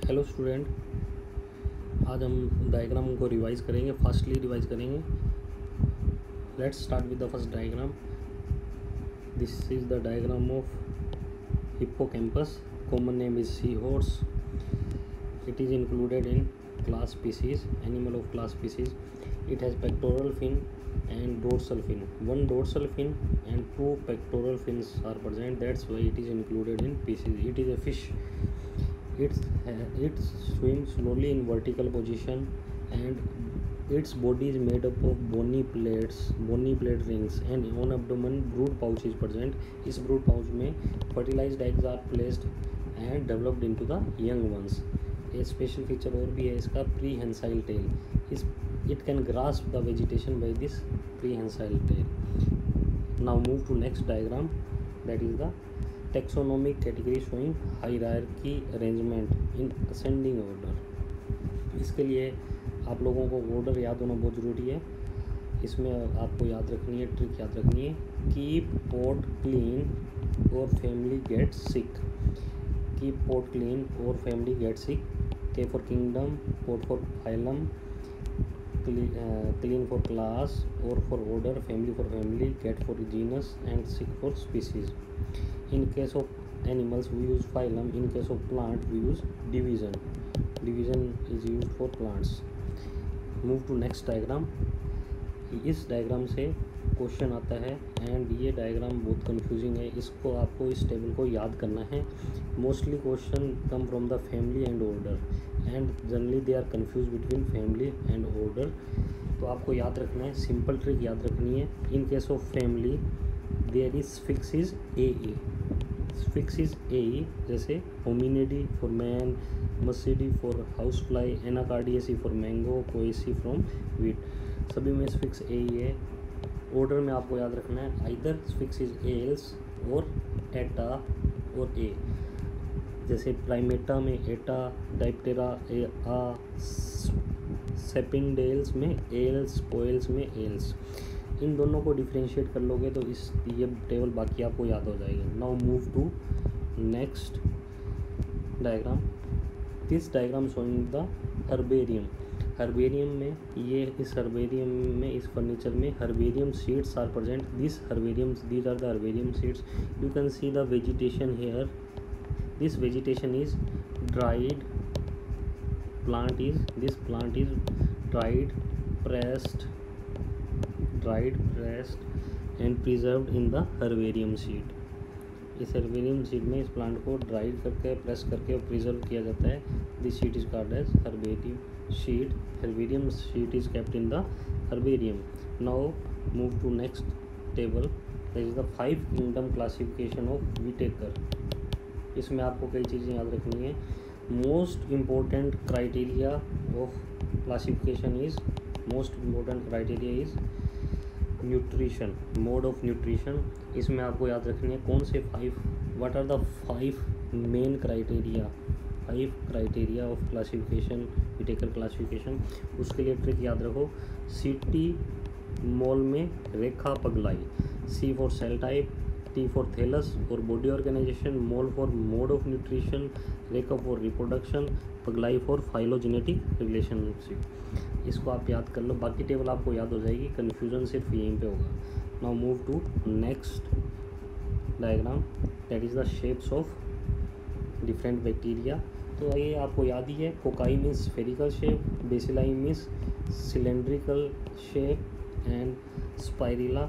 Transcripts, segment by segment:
Hello student, आज हम diagram को रिवाइज करेंगे, फास्टली रिवाइज करेंगे। Let's start with the first diagram. This is the diagram of hippocampus, common name is sea horse. It is included in class species, animal of class species. It has pectoral fin and dorsal fin. One dorsal fin and two pectoral fins are present. That's why it is included in species. It is a fish. It swims slowly in vertical position, and its body is made up of bony plate rings, and on abdomen brood pouch is present. इस brood pouch में fertilized eggs are placed and developed into the young ones. एक special feature और भी है इसका, prehensile tail. It can grasp the vegetation by this prehensile tail. Now move to next diagram, that is the taxonomic category showing hierarchy arrangement in ascending order. इसके लिए आप लोगों को ऑर्डर याद होना बहुत ज़रूरी है। इसमें आपको याद रखनी है, ट्रिक याद रखनी है, कीप पॉट क्लीन और family get sick. Keep pot clean और family get sick. K for kingdom, pot for phylum, clean for class, or for order, family for family, cat for genus, and sick for species. In case of animals we use phylum. In case of plant we use division. Division is used for plants. Move to next diagram. इस diagram से question आता है and ये डायग्राम बहुत confusing है। इसको आपको इस टेबल को याद करना है। Mostly question come from the family and order, and generally they are confuse between family and order. तो आपको याद रखना है, सिंपल ट्रिक याद रखनी है। In case of family there is fix is A. Fix is A, जैसे hominidae for man, muscidae for house fly, anacardiaceae for mango, poaceae from wheat. सभी में फिक्स ए ही है। ऑर्डर में आपको याद रखना है, आइदर फिक्स इज एल्स और एटा और ए। जैसे प्राइमेटा में एटा, डाइप्टेरा ए आ, सेपिंडेल्स में एल्स, पोएल्स में एल्स। इन दोनों को डिफ्रेंशिएट कर लोगे तो ये टेबल बाकी आपको याद हो जाएगा। Now move to next diagram. This diagram showing the herbarium. Herbarium में इस हर्बेरियम में, इस फर्नीचर में herbarium seeds are present. These are the herbarium seeds. You can see the vegetation here. This vegetation is dried. This plant is dried, pressed and preserved in the herbarium seed. इस herbarium seed में इस plant को dried करके, press करके और preserve किया जाता है। This sheet is called as herbarium sheet. Herbarium sheet is kept in the herbarium. Now move to next table, that is the 5 kingdom classification of Whittaker. इसमें आपको कई चीज़ें याद रखनी है। Most important criteria of classification is nutrition, mode of nutrition. इसमें आपको याद रखनी है कौन से 5, what are the 5 main criteria, 5 criteria of classification, Whittaker classification. उसके लिए ट्रिक याद रखो, सिटी मॉल में रेखा पगलाई, C for cell type, T for thallus और body organization, mall for mode of nutrition, Rekha for reproduction, पगलाई फॉर फाइलोजेनेटिक रिलेशनशिप। इसको आप याद कर लो, बाकी टेबल आपको याद हो जाएगी, कन्फ्यूजन सिर्फ यहीं पे होगा। Now move to next diagram, that is the shapes of different bacteria. तो ये आपको याद ही है, cocci means spherical shape, bacilli means cylindrical shape, and spirilla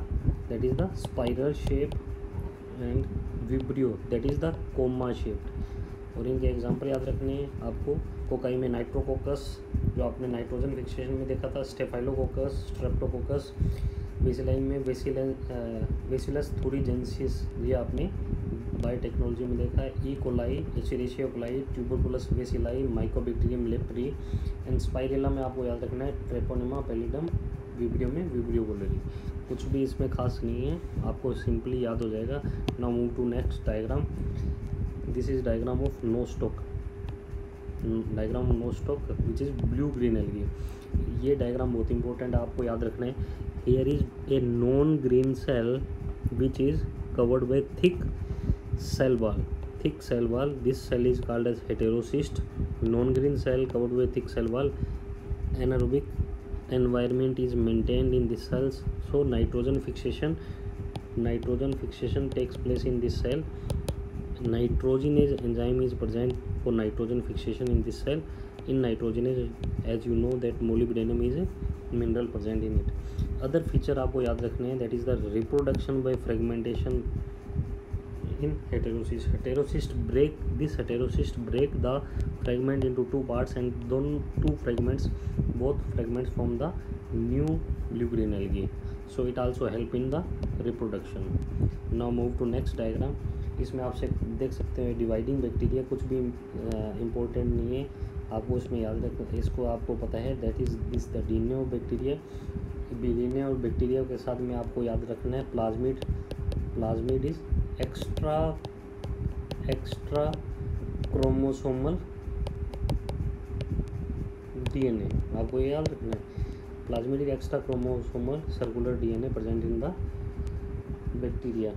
that is the spiral shape, and vibrio that is the comma shaped. और इनके example याद रखने हैं आपको। कोकाई में नाइट्रोकोकस, जो आपने नाइट्रोजन फिक्सेशन में देखा था, स्टेफाइलोकोकस, स्ट्रेप्टोकोकस। बेसिलाई में बेसिलस थुरिजेंसिस, ये आपने बायोटेक्नोलॉजी में देखा है। E coli, escherichia coli, tuberculous bacilli, mycobacterium leprae. And spirilla में आपको याद रखना है ट्रेपोनेमा पैलिडम, विब्रियो में विब्रियो वोलेरी। कुछ भी इसमें खास नहीं है, आपको सिंपली याद हो जाएगा। Now move to next diagram. This is diagram of Nostoc, diagram of Nostoc which is blue green algae. ये डायग्राम बहुत इंपॉर्टेंट है, आपको याद रखना है। Here is a non green cell which is covered by thick cell wall. thick cell wall. This cell is called as heterocyst. Non-green cell covered with thick cell wall. Anaerobic environment is maintained in these cells. So nitrogen fixation takes place in this cell. Nitrogenase enzyme is present for nitrogen fixation in this cell. In nitrogenase, as you know that molybdenum is a mineral present in it. Other feature आपको याद रखने हैं, that is the reproduction by fragmentation in heterocyst. Heterocyst break the fragment into two parts, and those two fragments, both fragments form the new blue-green algae. So it also help in the reproduction. Now move to next diagram. इसमें आप देख सकते हैं dividing bacteria कुछ भी important नहीं है, आपको इसमें याद रखना, इसको आपको पता है, that is this the DNA of bacteria. DNA और बैक्टीरिया के साथ में आपको याद रखना है plasmid is extra chromosomal DNA, आपको ये याद रखना है. Plasmid is extra chromosomal circular DNA present in the bacteria.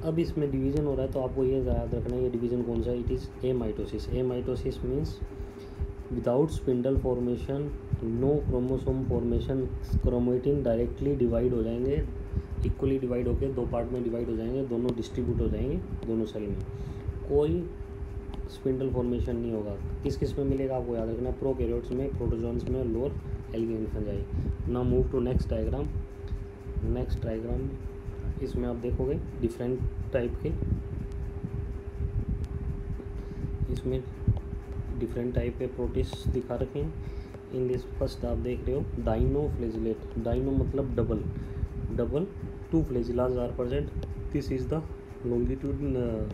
अब इसमें डिवीज़न हो रहा है तो आपको ये याद रखना है, ये डिवीज़न कौन सा है, it is amitosis. Amitosis means without spindle formation, no chromosome formation, chromatin directly divide हो जाएंगे, इक्वली डिवाइड होकर दो पार्ट में डिवाइड हो जाएंगे, दोनों डिस्ट्रीब्यूट हो जाएंगे दोनों सेल में, कोई स्पिंडल फॉर्मेशन नहीं होगा. किस किस में मिलेगा आपको याद रखना है, प्रोकैरियोट्स में, प्रोटोजोन्स में, lower algae fungi. Now move to next diagram. इसमें आप देखोगे डिफरेंट टाइप के, इसमें डिफरेंट टाइप के प्रोटिस्ट दिखा रखे हैं. इन दिस फर्स्ट आप देख रहे हो डाइनोफ्लैजिलेट. डाइनो मतलब double, two flagella are present. This is the longitudinal,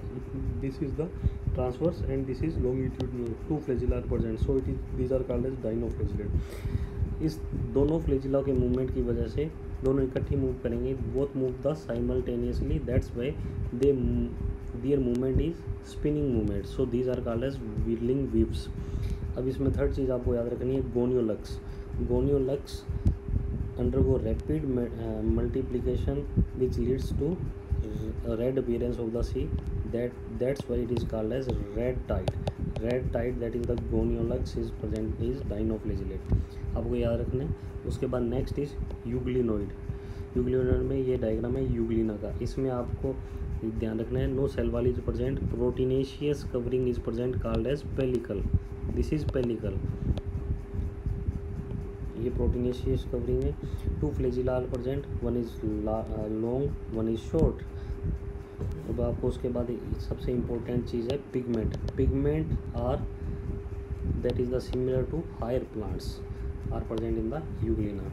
this is the transverse and this is longitudinal. Two flagella are present, so it is, these are called as dinoflagellate. इस दोनों flagella के movement की वजह से दोनों इकट्ठी move करेंगे, both move the simultaneously, that's why their movement is spinning movement. So these are called as wheeling waves. अब इसमें थर्ड चीज़ आपको याद रखनी है, गोनियोलक्स undergo rapid multiplication which leads to red appearance of the sea. That's why it is called as red tide. That is the goniolux is present is dinoflagellate. आपको याद रखना है. उसके बाद नेक्स्ट इज यूग्लिनोइड में ये डायग्राम है यूग्लिना का. इसमें आपको ध्यान रखना है, no cell wall is present, proteinaceous covering is present called as pellicle. This is pellicle, ये प्रोटीनेशियस कवरिंग है. Two flagella are present, one is long, one is short. अब आपको उसके बाद सबसे इम्पोर्टेंट चीज़ है pigment are that is the similar to higher plants are present in the Euglena.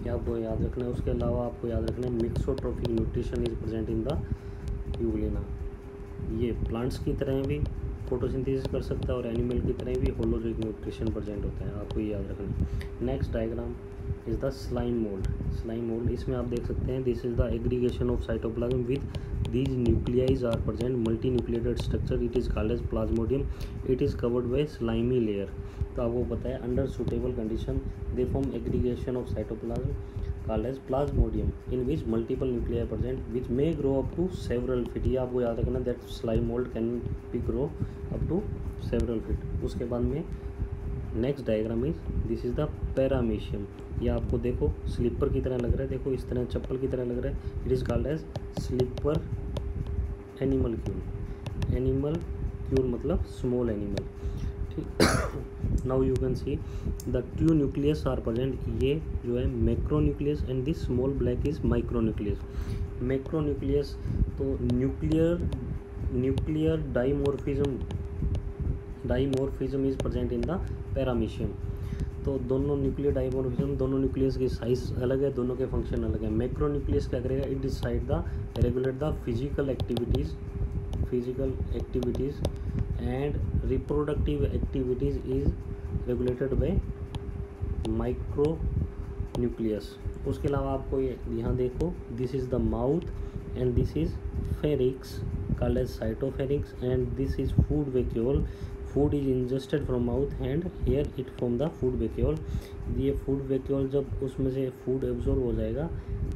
ये आपको याद रखना है. उसके अलावा आपको याद रखना है mixotrophic nutrition is present in the Euglena. ये प्लांट्स की तरह भी फोटोसिंथेसिस कर सकता है और एनिमल की तरह भी होलोजोइक न्यूट्रिशन प्रेजेंट होता है, आपको ये याद रखना है. Next diagram is the slime mould. इसमें आप देख सकते हैं, this is the aggregation of cytoplasm with these nuclei are present multinucleated structure. It is called as plasmodium. It is covered by slimy layer. तो आपको पता है under suitable condition they form aggregation of cytoplasm called as plasmodium in which multiple nuclei are present which may grow up to several feet. ये आपको याद रखना that slime mold can be grow up to several feet. उसके बाद में next diagram is this is the paramecium. ये आपको देखो स्लीपर की तरह लग रहा है, देखो इस तरह चप्पल की तरह लग रहा है. It is called as slipper animalcule मतलब स्मॉल एनिमल. ठीक. Now you can see the two nucleus are present. ये जो है macronucleus and this small black is micronucleus. Macronucleus तो nuclear dimorphism is present in the paramecium. तो दोनों nuclear dimorphism, दोनों nucleus की साइज अलग है, दोनों के फंक्शन अलग है. मैक्रोन्यूक्लियस क्या करेगा, it decide the regulate the physical activities and reproductive activities is regulated by micronucleus. उसके अलावा आपको ये यहाँ देखो, this is the mouth and this is pharynx called as cytopharynx and this is food vacuole. Food is ingested from mouth and here it from the food vacuole. ये food vacuole जब उसमें से फूड एब्जॉर्ब हो जाएगा,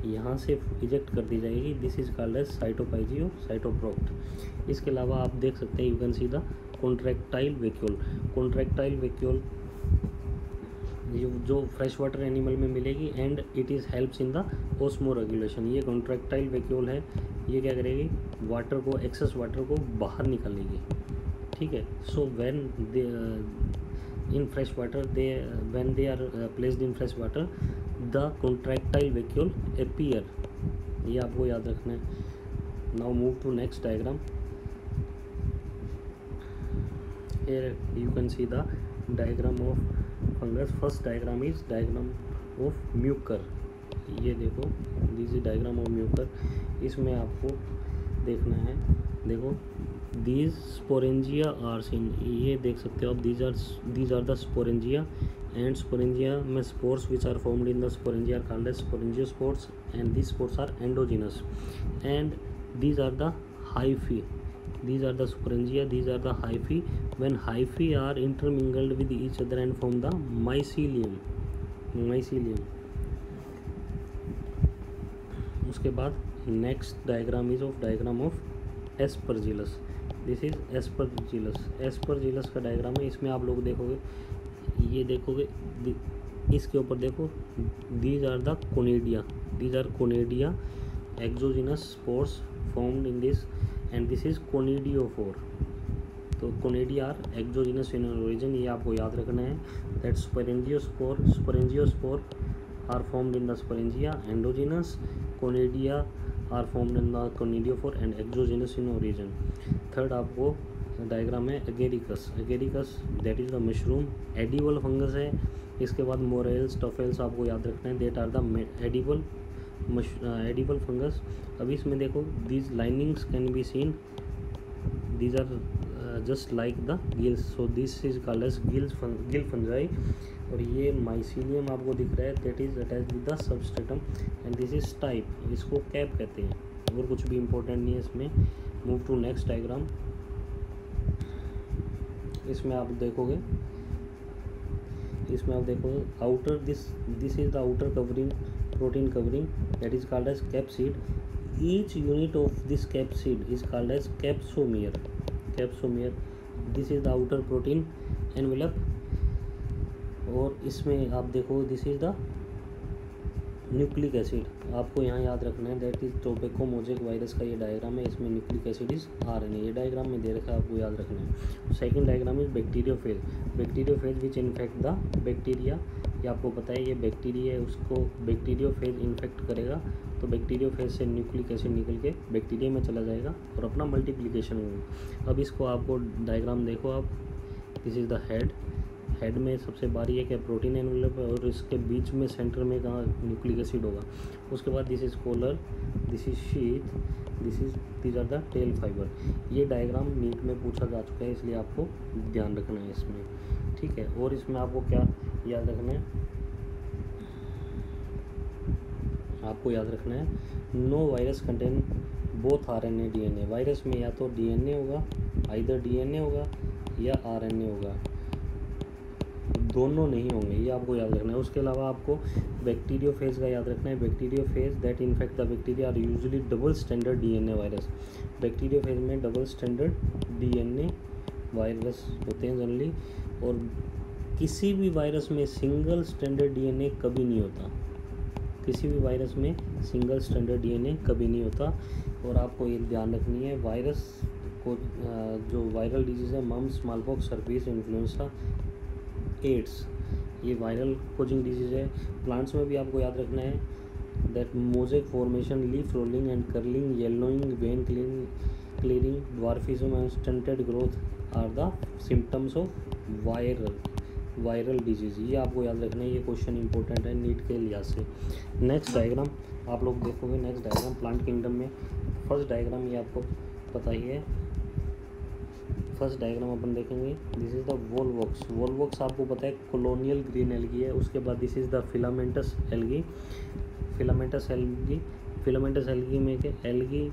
यहाँ से eject कर दी जाएगी। दिस इज कॉल्ड एज साइटोपाइजी और साइटोप्रोक्ट। इसके अलावा आप देख सकते हैं, you can see the contractile vacuole. Contractile vacuole जो फ्रेश वाटर एनिमल में मिलेगी and it is helps in the osmo regulation. ये कॉन्ट्रैक्टाइल वैक्यूल है, ये क्या करेगी, वाटर को, एक्सेस वाटर को बाहर निकालेगी। ठीक है। So when they in fresh water, when they are placed in fresh water, the contractile vacuole appear. ये आपको याद रखना है। Now move to next diagram. Here you can see the diagram of fungus. First diagram is diagram of mucor. ये देखो, this is diagram of Mucor. इसमें आपको देखना है, देखो दीज स्पोरेंजिया आर सीन, ये देख सकते हो आप, these are the sporangia and sporangia में spores which are formed in the sporangia are called as sporangiospores and these spores are endogenous and these are the hyphae. These are the sporangia, these are the hyphae. When hyphae are intermingled with each other and form the mycelium. उसके बाद next diagram is of diagram of Aspergillus. This is Aspergillus. Aspergillus का diagram है। इसमें आप लोग देखोगे, ये देखोगे, इसके ऊपर देखो, these are the conidia. These are conidia, exogenous spores formed in this, and this is conidiophore. तो conidia are exogenous in origin, ये आपको याद रखना है। That sporangiospore are formed in the sporangia, endogenous conidia are formed in the conidiophore and exogenous in origin. Third आपको diagram है Agaricus. Agaricus that is the mushroom, edible fungus है। इसके बाद मोरेल्स, टॉफेल्स आपको याद रखना है, that are the edible fungus. अभी इसमें देखो, these linings can be seen, these are just like the gills, so this is called as gill fungi. और ये माइसीलियम आपको दिख रहा है, that is attached with the substratum and this is type, इसको कैप कहते हैं। और कुछ भी इंपॉर्टेंट नहीं है इसमें। Move to next diagram. इसमें आप देखोगे, outer this is the outer covering, protein covering, that is called as capsid. Each unit of this capsid is called as capsomere. This is the outer protein envelope. और इसमें आप देखो, this is the nucleic acid. आपको यहाँ याद रखना है, that is tobacco mosaic virus का ये डायग्राम है। इसमें न्यूक्लिक एसिड इज RNA, ये डायग्राम में दे रखा है, आपको याद रखना है। Second diagram is bacteriophage which infect the bacteria. ये आपको पता है, ये बैक्टीरिया है, उसको बैक्टीरियोफेज इन्फेक्ट करेगा, तो बैक्टीरियोफेज से न्यूक्लिक एसिड निकल के बैक्टीरिया में चला जाएगा और अपना मल्टीप्लिकेशन होगा। अब इसको आपको डायग्राम देखो आप, दिस इज़ द हेड में सबसे बारी है क्या, प्रोटीन एनवेलप है, और इसके बीच में सेंटर में कहाँ न्यूक्लिक एसिड होगा। उसके बाद this is collar, this is sheath, these are the tail fibre. ये डायग्राम नीट में पूछा जा चुका है, इसलिए आपको ध्यान रखना है इसमें। ठीक है। और इसमें आपको क्या याद रखना है, आपको याद रखना है, no virus contain both RNA DNA। Virus में या तो DNA होगा, आइदर DNA होगा या RNA होगा, दोनों नहीं होंगे, ये आपको याद रखना है। उसके अलावा आपको बैक्टीरियोफेज का याद रखना है। Bacteriophage that infect the bacteria are usually double standard DNA virus. Bacteriophage में डबल स्टैंडर्ड DNA वायरस होते हैं जनरली, और किसी भी वायरस में सिंगल स्टैंडर्ड DNA कभी नहीं होता। किसी भी वायरस में सिंगल स्टैंडर्ड DNA कभी नहीं होता। और आपको ये ध्यान रखनी है, वायरस को जो वायरल डिजीज़ है, mumps, smallpox, herpes, influenza, AIDS, ये वायरल कोजिंग डिजीज़ है। प्लांट्स में भी आपको याद रखना है, that mosaic formation, leaf rolling and curling, yellowing, vein clearing, dwarfism and stunted growth are the symptoms of viral disease. ये आपको याद रखना है, ये क्वेश्चन इंपॉर्टेंट है नीट के लिहाज से। नेक्स्ट डायग्राम आप लोग देखोगे, नेक्स्ट डायग्राम प्लांट किंगडम में फर्स्ट डायग्राम, ये आपको पता ही है। फर्स्ट डायग्राम अपन देखेंगे, दिस इज़ द वोलवॉक्स। वोलवॉक्स आपको पता है कॉलोनियल ग्रीन एल्गी है। उसके बाद this is the filamentous algae. Filamentous algae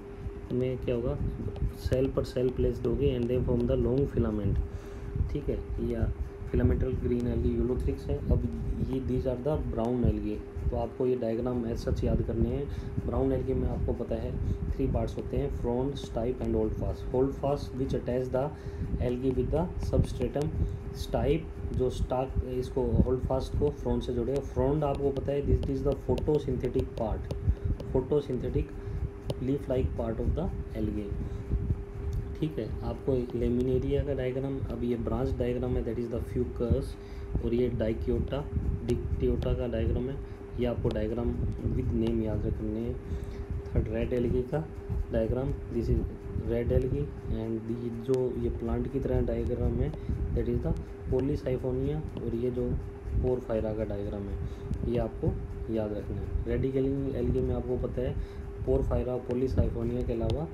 में क्या होगा, सेल पर सेल प्लेस्ड होगी and they form the long filament. ठीक है, या फिलामेंटल ग्रीन एल्गी यूलोथ्रिक्स है। अब ये these are the brown algae. तो आपको ये डायग्राम एज सच याद करने हैं। ब्राउन एल्गी में आपको पता है 3 पार्ट्स होते हैं, frond, stipe and hold fast. Hold fast which attach the algae with the substratum. Stipe जो स्टाक इसको होल्ड फास्ट को फ्रॉन्ड से जोड़ेगा। फ्रॉन्ड आपको पता है this is the photosynthetic part, photosynthetic leaf like part of the algae. ठीक है, आपको लेमिनेरिया का डायग्राम, अब ये ब्रांच डायग्राम है, दैट इज़ द फ्यूकस, और ये डिक्टियोटा का डायग्राम है। ये आपको डायग्राम विद नेम याद रखने हैं। थर्ड रेड एल्गी का diagram, this is red algae and जो ये प्लांट की तरह डायग्राम है दैट इज़ द पॉलीसाइफोनिया, और ये जो पोरफायरा का डायग्राम है ये आपको याद रखना है। रेड एल्गी में आपको पता है पोरफायरा पॉलीसाइफोनिया के अलावा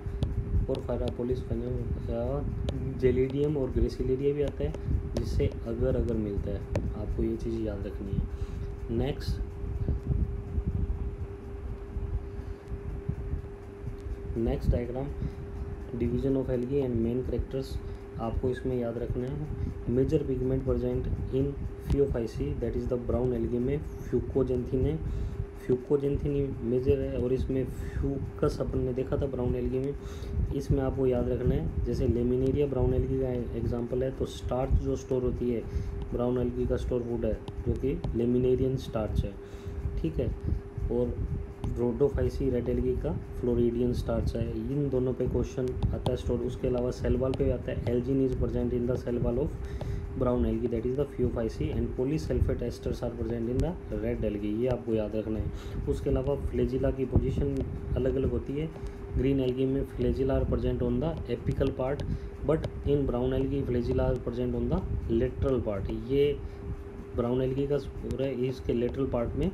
पोरफायरा पॉलीसाइफोनिया जेलिडियम और ग्रेसिलिडिया भी आता है, जिससे अगर मिलता है। आपको ये चीज़ याद रखनी है। Next diagram, division of algae and main characters. आपको इसमें याद रखना है major pigment present in Phaeophyceae, that is the brown algae में फ्यूकोजेंथिन है। फ्यूकोजेंथिन मेजर है, और इसमें फ्यूकस अपन ने देखा था ब्राउन एल्गी में। इसमें आपको याद रखना है, जैसे लेमिनेरिया ब्राउन एल्गी का एग्जांपल है, तो स्टार्च जो स्टोर होती है ब्राउन एल्गी का स्टोर फूड है, जो कि लेमिनेरियन स्टार्च है। ठीक है, और रोडोफाइसी रेड एल्गी का फ्लोरिडियन स्टार्च है। इन दोनों पे क्वेश्चन आता है स्टोर। उसके अलावा सेल वॉल पे आता है algin is present in the cell wall of brown algae, that is the Phaeophyceae, and polysulfate esters are present in the red algae. ये आपको याद रखना है। उसके अलावा फ्लेजिला की पोजीशन अलग अलग होती है। ग्रीन एल्गी में flagella are present on the apical part, but in brown algae flagella are present on the lateral part. ये ब्राउन एल्गी का पूरा इसके लेटरल पार्ट में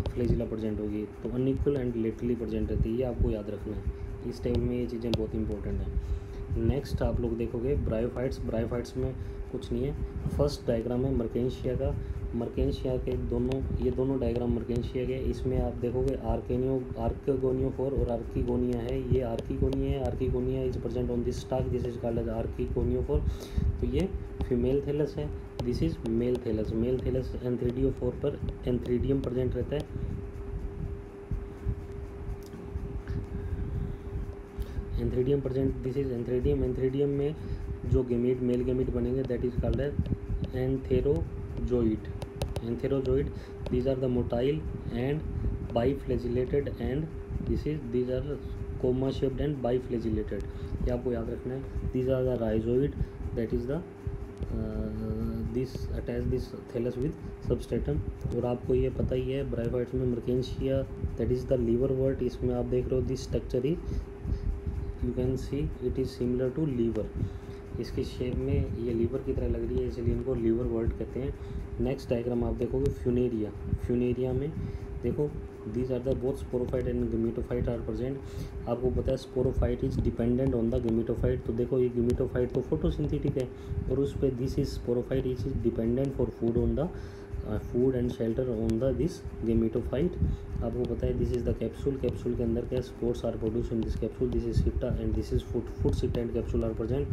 फ्लेजिला प्रेजेंट होगी, तो अनइक्वल एंड लेटरली प्रेजेंट रहती है। ये आपको याद रखना है। इस टेबल में ये चीज़ें बहुत इंपॉर्टेंट हैं। नेक्स्ट आप लोग देखोगे ब्रायोफाइट्स। ब्रायोफाइट्स में कुछ नहीं है। फर्स्ट डायग्राम है मर्केंशिया का। मर्केंशिया के ये दोनों डायग्राम मर्केंशिया के। इसमें आप देखोगे आर्किगोनियोफोर और आर्किगोनिया है। ये आर्किगोनिया है। Archegonia is present on this stalk, this is called as archegoniophore. तो ये फीमेल थैलस है, this is male thallus. Male thallus antheridiophore पर एंथ्रीडियम प्रेजेंट रहता है। Antheridium present, this is antheridium. Antheridium में जो गेमीट मेल गेमीट बनेंगे that is called as antherozoid. Antherozoid, these are the motile and biflagellated, and these are comma shaped and biflagellated. ये आपको याद रखना है। These are the rhizoid, that is the this attach this thallus with substratum. और आपको ये पता ही है ब्रायोफाइट्स में Marchantia that is the liverwort. इसमें आप देख रहे हो this structure is, you can see it is similar to liver. इसकी शेप में ये लीवर की तरह लग रही है, इसलिए इनको लीवर वर्ड कहते हैं। नेक्स्ट डायग्राम आप देखोगे फ्यूनेरिया। फ्यूनेरिया में देखो these are the both sporophyte and gametophyte are present. आपको पता है sporophyte is dependent on the gametophyte. तो देखो ये गेमेटोफाइट तो फोटोसिंथेटिक है, और उस पर this is sporophyte is dependent for food on the food and shelter on the this gametophyte. आपको पता है this is the capsule. Capsule के अंदर क्या spores are produce in this capsule, this is seta and this is foot seta and capsule are present.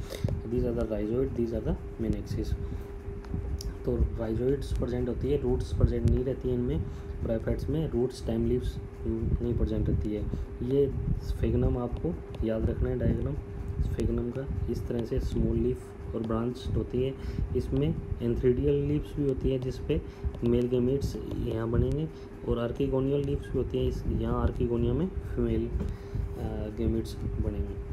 These are the rhizoid, these are the main axis. तो rhizoids present होती है, roots present नहीं रहती है इनमें। Bryophytes में roots stem leaves नहीं present रहती है। ये स्फेगनम आपको याद रखना है डायग्राम स्फेगनम का। इस तरह से स्मॉल लीफ और ब्रांच होती है। इसमें एंथ्रीडियल लीव्स भी होती है जिसपे मेल गेमेट्स यहाँ बनेंगे, और आर्किगोनियल लीव्स भी होती है यहाँ आर्किगोनिया में फीमेल गेमेट्स बनेंगे।